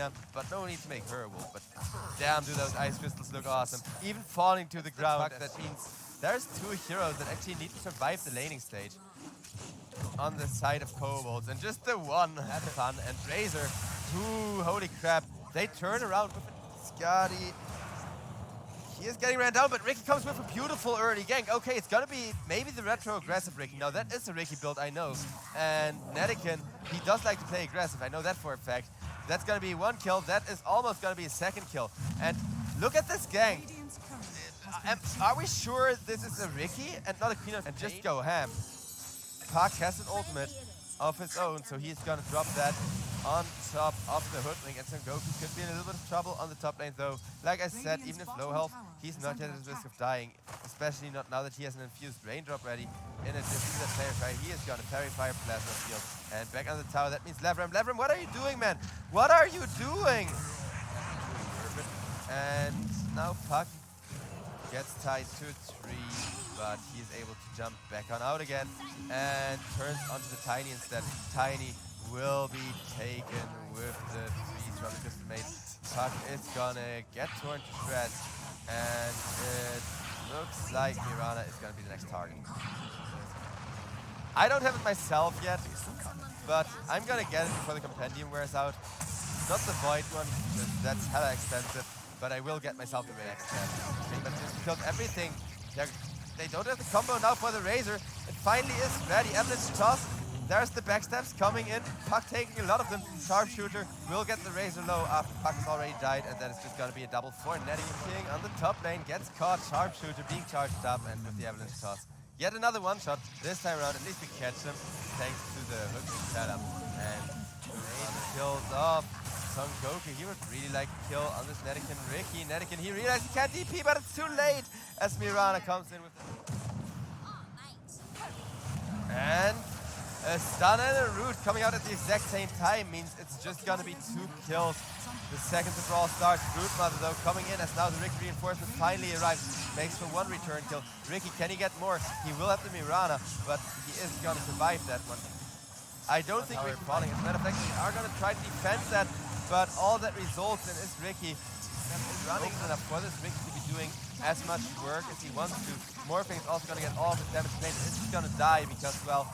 Mirana, but no need to make her a wolf. But damn, do those ice crystals look awesome. Even falling to the ground, that means there's 2 heroes that actually need to survive the laning stage on the side of KOBOLDS, and just the one had fun. And Razor, ooh, holy crap, they turn around with Skadi. He is getting ran down, but Ricky comes with a beautiful early gank. Okay, it's gonna be maybe the retro aggressive Ricky. Now that is a Ricky build, I know. And Netikin, he does like to play aggressive, I know that for a fact. That's gonna be 1 kill, that is almost gonna be a 2nd kill. And look at this gank. Are we sure this is a Ricky and not a Queen of... And just go ham. Puck has an ultimate of his own, so he's gonna drop that on top of the Hoodwink, and Son Goku could be in a little bit of trouble on the top lane though. Like I said, even if low health, he's not yet at risk of dying, especially not now that he has an infused raindrop ready. In addition to that player try, he is gonna parry fire plasma field. And back on the tower, that means Levram. Levram, what are you doing, man? What are you doing? And now Puck gets tied to a tree, but he is able to jump back on out again and turns onto the Tiny instead. Tiny will be taken with the trees from the crystal mate. Puck is gonna get torn to shreds, and it looks like Mirana is gonna be the next target. I don't have it myself yet, but I'm gonna get it before the compendium wears out. Not the void one, because that's hella expensive, but I will get myself the next step. But just because everything, they don't have the combo now for the Razor. It finally is ready. Avalanche toss. There's the backstabs coming in. Puck taking a lot of them. Sharpshooter will get the Razor low after Puck has already died, and then it's just gonna be a double for Netikin King on the top lane. Gets caught. Sharpshooter being charged up, and with the Avalanche toss. Yet another one shot. This time around, at least we catch him thanks to the hook setup. And kills off Son Goku. He would really like to kill on this Netikin Ricky. Netikin, he realized he can't DP, but it's too late as Mirana comes in with the... And a stun and a root coming out at the exact same time means it's just gonna be 2 kills. The second the brawl starts. Broodmother though coming in as now the Ricky reinforcement finally arrives. Makes for 1 return kill. Ricky, can he get more? He will have the Mirana, but he isn't gonna survive that one. I don't think we're falling. As a matter of fact, we are gonna try to defend that, but all that results in is Ricky running enough for this Ricky to be doing as much work as he wants to. Morphing is also gonna get all of his damage made. It's just gonna die because, well,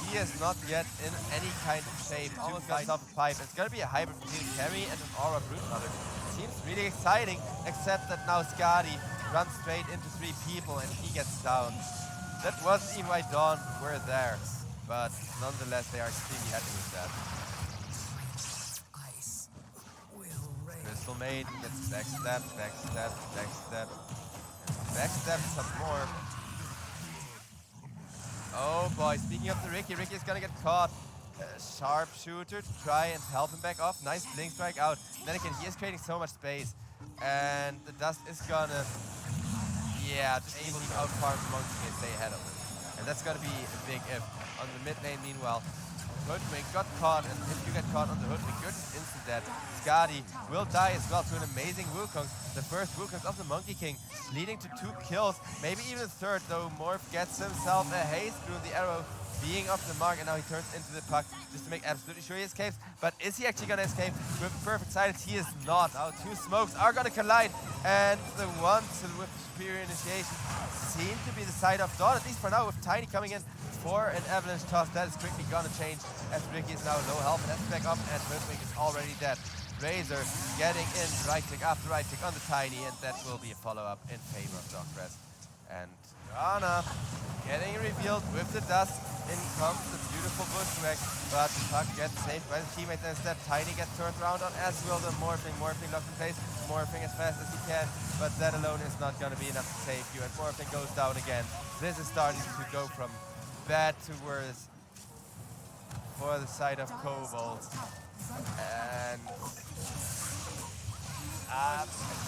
he is not yet in any kind of shape. Almost got himself a pipe. It's gonna be a hybrid between Carry and an Aura Broodmother. Seems really exciting, except that now Skadi runs straight into 3 people and he gets down. That wasn't even why Dawn were there, but nonetheless they are extremely happy with that. Crystal Maiden gets backstab, backstab, backstab, backstab some more. Oh boy, speaking of the Ricky, Ricky is gonna get caught. Sharpshooter to try and help him back off. Nice blink strike out. Then again, he is creating so much space. And the dust is gonna, just able to outfarm the Monkey and stay ahead of him. And that's gonna be a big if. On the mid lane, meanwhile, Hoodwink got caught, and if you get caught on the Hoodwink, you're just instant dead. Skadi will die as well to an amazing Wukong. The first Wukong of the Monkey King, leading to 2 kills, maybe even a third, though Morph gets himself a haste through the arrow, being off the mark, and now he turns into the Puck just to make absolutely sure he escapes. But is he actually gonna escape with perfect silence? He is not. Now 2 smokes are gonna collide, and the one with superior initiation seem to be the side of Dawn, at least for now, with Tiny coming in for an Avalanche toss. That is quickly gonna change as Ricky is now low health, and that's back up, and Hoodwink is already dead. Razor getting in, right click after right click on the Tiny, and that will be a follow-up in favor of Dogpress. And Ana getting revealed with the dust. In comes the beautiful Bushwhack, but Puck gets saved by his teammates, and instead Tiny gets turned around on as will the Morphing. Morphing locks in place, Morphing as fast as he can, but that alone is not gonna be enough to save you, and Morphing goes down again. This is starting to go from bad to worse for the side of KOBOLDS. And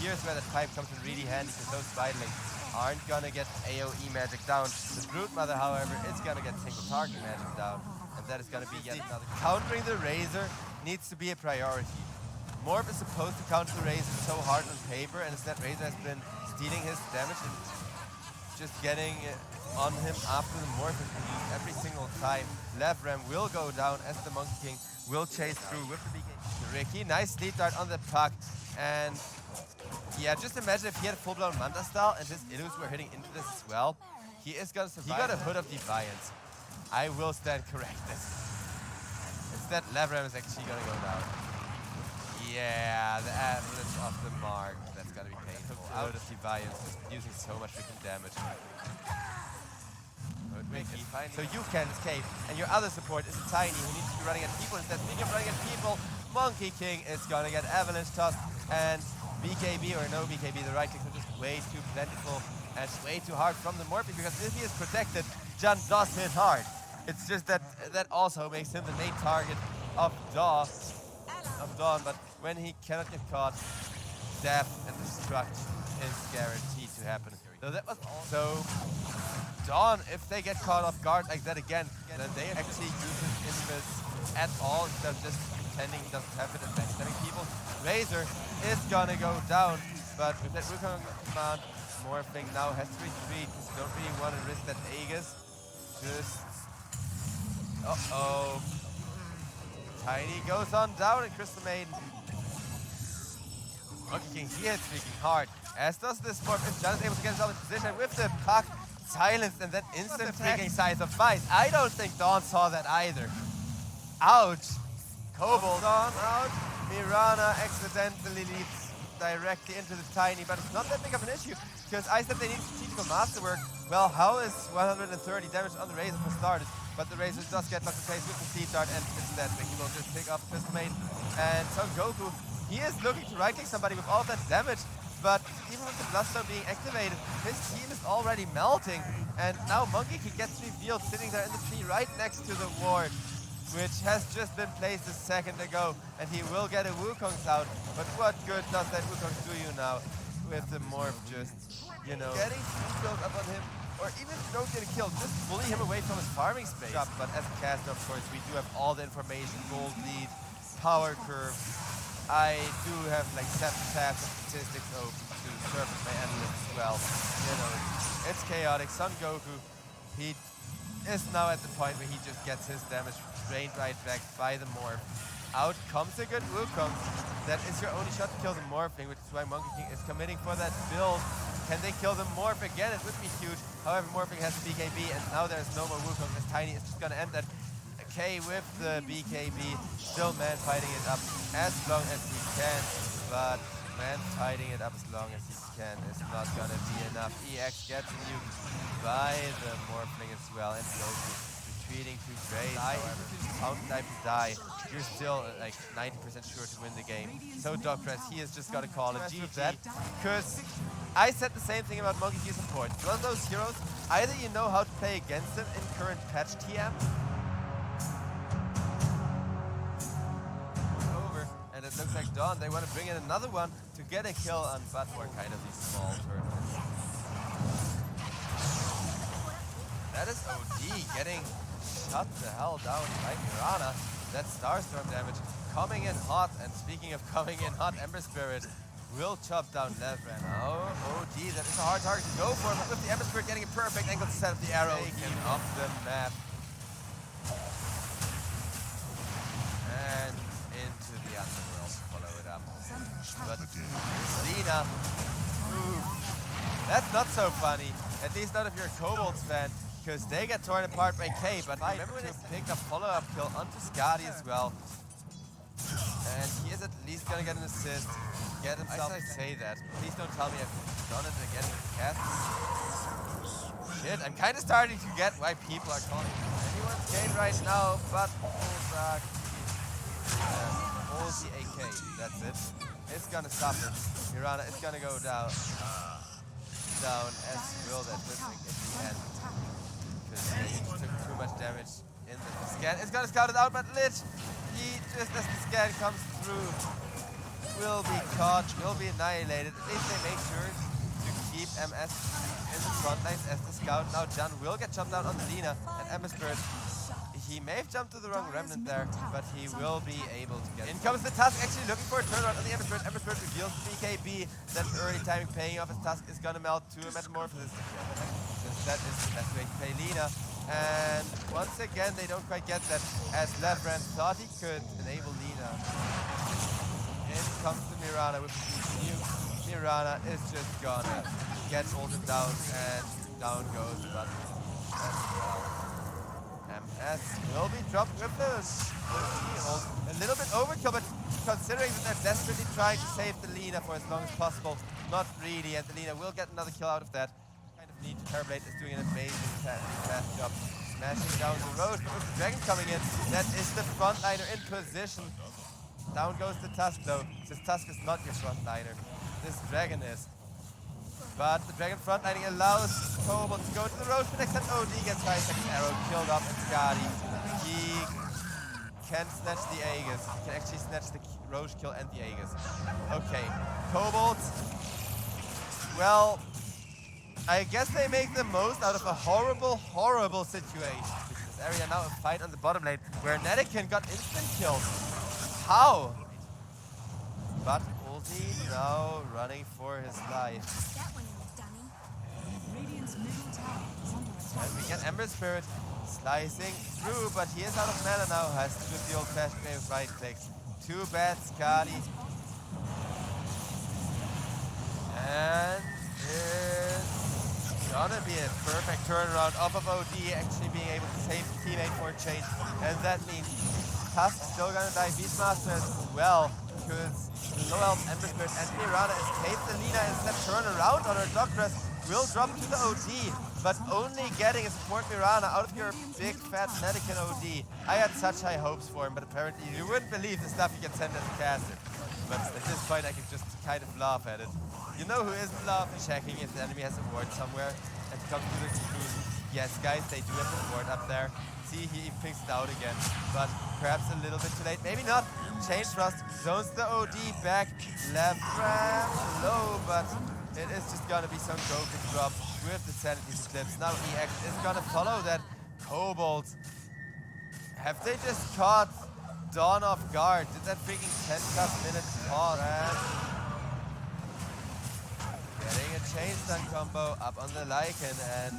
here's where the pipe comes in really handy, because those Spiderlings aren't gonna get AoE magic down. The Broodmother, however, is gonna get single target magic down, and that is gonna be yet another. Countering the Razor needs to be a priority. Morph is supposed to counter the Razor so hard on paper, and instead Razor has been stealing his damage and just getting on him after the Morph has been used every single time. Levram will go down as the Monkey King will chase through with the beginning. Ricky. Nice lead dart on the puck. And yeah, just imagine if he had a full-blown Manta style and his Illus were hitting into this as well. He is gonna survive. He got a Hood of Defiance. I will stand corrected. Instead, Lavram is actually gonna go down. Yeah, the Avalanche off the mark. That's gonna be painful. Out of Defiance, just using so much freaking damage. So you can escape, and your other support is Tiny, who needs to be running at people. Instead, speaking of running at people, Monkey King is gonna get Avalanche tossed, and BKB or no BKB, the right click is just way too plentiful and way too hard from the Morphing, because if he is protected, Jun does hit hard. It's just that that also makes him the main target of Dawn, but when he cannot get caught, death and destruct is guaranteed to happen. So that was also Dawn, if they get caught off guard like that again, then they actually use his Invis at all instead of just pretending he doesn't have it and backstabbing people. Razor is gonna go down, but with that Wukong command, Morphling now has to retreat because you don't really want to risk that Aegis. Just... Uh-oh. Tiny goes on down and Crystal Maiden. Monkey King, he hits freaking hard, as does this Morph. If Jun is able to get himself in position with the puck, silenced and then instant freaking size of Vice. I don't think Dawn saw that either. Ouch. KOBOLDS on out. Mirana accidentally leads directly into the Tiny, but it's not that big of an issue, because I said they need strategical masterwork. Well, how is 130 damage on the Razor for starters? But the Razor does get locked in place with the Seed Dart, and instead Ricky will just pick up Crystal Maiden. And Son Goku, he is looking to right-click somebody with all of that damage, but even with the Bloodstone being activated, his team is already melting. And now Monkey King gets revealed sitting there in the tree right next to the ward, which has just been placed a second ago, and he will get a Wukong's out. But what good does that Wukong do you now? With the Morph just, you know, getting built up on him, or even if you don't get a kill, just bully him away from his farming space. But as a caster, of course, we do have all the information, gold lead, power curve. I do have like 7 tabs of statistics open to surface my analysts as well. You know, it's chaotic. Son Goku, he is now at the point where he just gets his damage drained right back by the Morph. Out comes a good Wukong. That is your only shot to kill the Morphling, which is why Monkey King is committing for that build. Can they kill the Morph again? It would be huge. However, Morphling has BKB, and now there's no more Wukong. As Tiny is just gonna end that. K with the BKB, still man fighting it up as long as he can, but man fighting it up as long as he can is not gonna be enough. EX gets nuked by the Morphling as well, and Goku retreating to Grace. However, if you found type to die, you're still like 90% sure to win the game. So Dog Press, he is just gotta call it GG, because I said the same thing about Monkey King support. One of those heroes, either you know how to play against them in current patch TM, and it looks like Dawn, they want to bring in another one to get a kill on but for kind of these small tournaments. That is OD getting shut the hell down by Mirana. That Starstorm damage coming in hot, and speaking of coming in hot, Ember Spirit will chop down Levran. Oh, OD, that is a hard target to go for, but with the Ember Spirit getting a perfect angle to set up the arrow, taking off the map. And into the underworld, follow it up. But Lina, ooh, that's not so funny. At least not if you're a KOBOLDS fan, because they get torn apart by K. But I remember when they picked a follow-up kill onto Skadi as well. And he is at least gonna get an assist, get himself. I say that. Please don't tell me I've done it again with Cat. Shit, I'm kind of starting to get why people are calling anyone's game right now, but Bullsark. All the AK, that's it. It's gonna suffer. Mirana is gonna go down. Down as will that Blitzing in the end. Because he took too much damage in the scan. It's gonna scout it out, but Lich, he, just as the scan comes through, will be caught, will be annihilated. At least they make sure to keep MS in the front lines as the scout. Now Jun will get jumped down on Lina, and MS Bird. He may have jumped to the wrong remnant there, but he will be able to get it. In comes the Tusk, actually looking for a turnaround on the Ember Spirit. Ember Spirit reveals the BKB. That early timing paying off. His Tusk is gonna melt to a Metamorphosis, since that is the best way to play Lina. And once again, they don't quite get that, as Levran thought he could enable Lina. in comes the Mirana with the new. Mirana is just gonna get ulted down and down goes, but as well. MS will be dropped with the ult. A little bit overkill, but considering that they're desperately trying to save the Lina for as long as possible, not really, and the Lina will get another kill out of that. Kind of neat. Terrorblade is doing an amazing fast job. Smashing down the road, but with the Dragon coming in, that is the frontliner in position. Down goes the Tusk though. This Tusk is not your frontliner. This Dragon is. But the Dragon frontlining allows Kobold to go to the Roche, but except OD gets high second arrow, killed up, and Skadi. He can snatch the Aegis. He can actually snatch the Roche kill and the Aegis. Okay, Kobold. Well, I guess they make the most out of a horrible, horrible situation. This area now a fight on the bottom lane where Netican got instant kills. How? But Uzi now running for his life. And we get Ember Spirit slicing through, but he is out of mana now. Has to do the old-fashioned way with right clicks. Too bad, Skadi. And it's gonna be a perfect turnaround off of OD actually being able to save the teammate for a change. And that means Tusk still gonna die Beastmaster as well, because low health Ember Spirit and Mirana escape the Lina instead turn around on her Doctress will drop to the OD, but only getting a support Mirana out of your big fat Netican OD. I had such high hopes for him, but apparently you wouldn't believe the stuff he can send as a caster. But at this point I can just kind of laugh at it. You know who isn't laughing? Checking if the enemy has a ward somewhere and comes to the conclusion, yes guys, they do have a ward up there. See, he picks it out again, but perhaps a little bit too late. Maybe not. Chain Thrust zones the OD back. Left ram low, but it is just gonna be some broken drop with the sanity clips. Now EX is gonna follow that. Kobolds. Have they just caught Dawn off guard? Did that freaking 10+ minute pause? Getting a chain stun combo up on the Lycan, and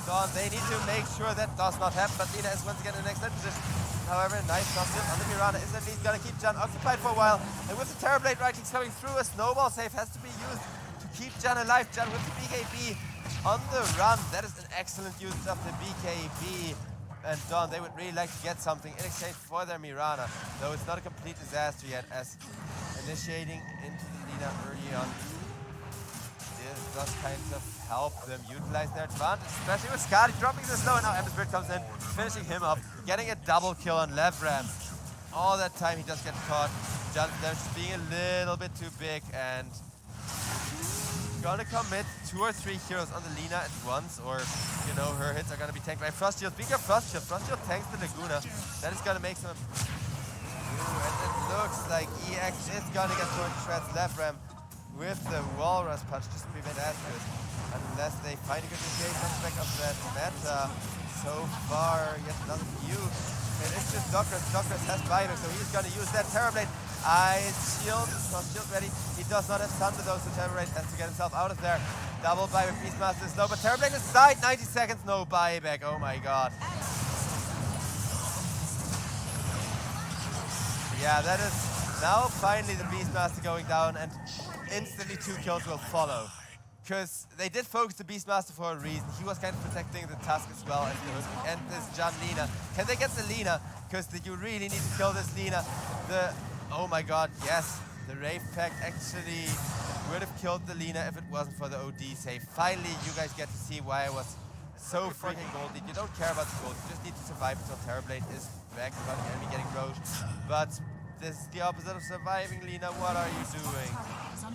Dawn, they need to make sure that does not happen, but Lina is once again in an excellent position. However, nice drop on the Mirana is at least gonna keep Jan occupied for a while, and with the Terrorblade Writings coming through, a snowball save has to be used to keep Jan alive. Jan with the BKB on the run. That is an excellent use of the BKB. And Dawn, they would really like to get something in exchange for their Mirana, though it's not a complete disaster yet, as initiating into the Lina early on does kind of help them utilize their advantage, especially with Skadi dropping the slow, and now Ember Spirit comes in, finishing him up, getting a double kill on Levram. All that time he just gets caught. Just being a little bit too big, and gonna commit 2 or 3 heroes on the Lina at once, or you know, her hits are gonna be tanked by Frost Shield. Speaking of Frost Shield tanks the Laguna. That is gonna make some. Ooh, and it looks like EX is gonna get torn to shreds. Levram with the Walrus Punch just to prevent Asterisk, unless they find a good initiation on the back of that meta. So far, yet another view. And it's just Doctress. Doctress has Viper, so he's gonna use that Terrorblade. Ice Shield, Frost Shield ready. He does not have Thunder though, so Terrorblade has to get himself out of there. Double buyback, Beastmaster is low, but Terrorblade is died. 90 seconds, no buyback. Oh my god. Yeah, that is now finally the Beastmaster going down, and instantly 2 kills will follow. Because they did focus the Beastmaster for a reason. He was kind of protecting the Tusk as well as the and this Jan Lina. Can they get the Lina? Because you really need to kill this Lina. Oh my god, yes. The Rave Pact actually would have killed the Lina if it wasn't for the OD save. Finally, you guys get to see why I was so freaking gold. You don't care about the gold. You just need to survive until Terrorblade is back without the enemy getting roached. But this is the opposite of surviving, Lina. What are you doing? No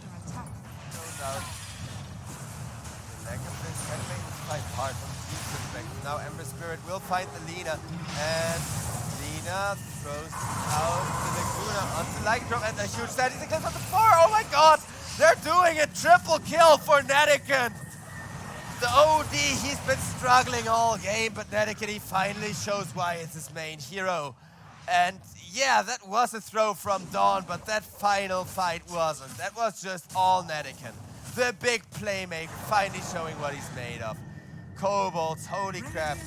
doubt. The lack of this can make this fight hard from the team's perspective. Now Ember Spirit will find the Lina, and Lina throws out the Laguna onto Lycan, and a huge static clip on the floor. Oh my god! They're doing a triple kill for Netican! The OD, he's been struggling all game, but Netican, he finally shows why it's his main hero. And yeah, that was a throw from Dawn, but that final fight wasn't. That was just all Netican. The big playmaker finally showing what he's made of. Kobolds, holy crap.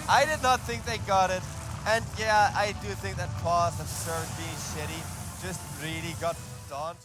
I did not think they got it. And yeah, I do think that pause of Surge being shitty just really got done.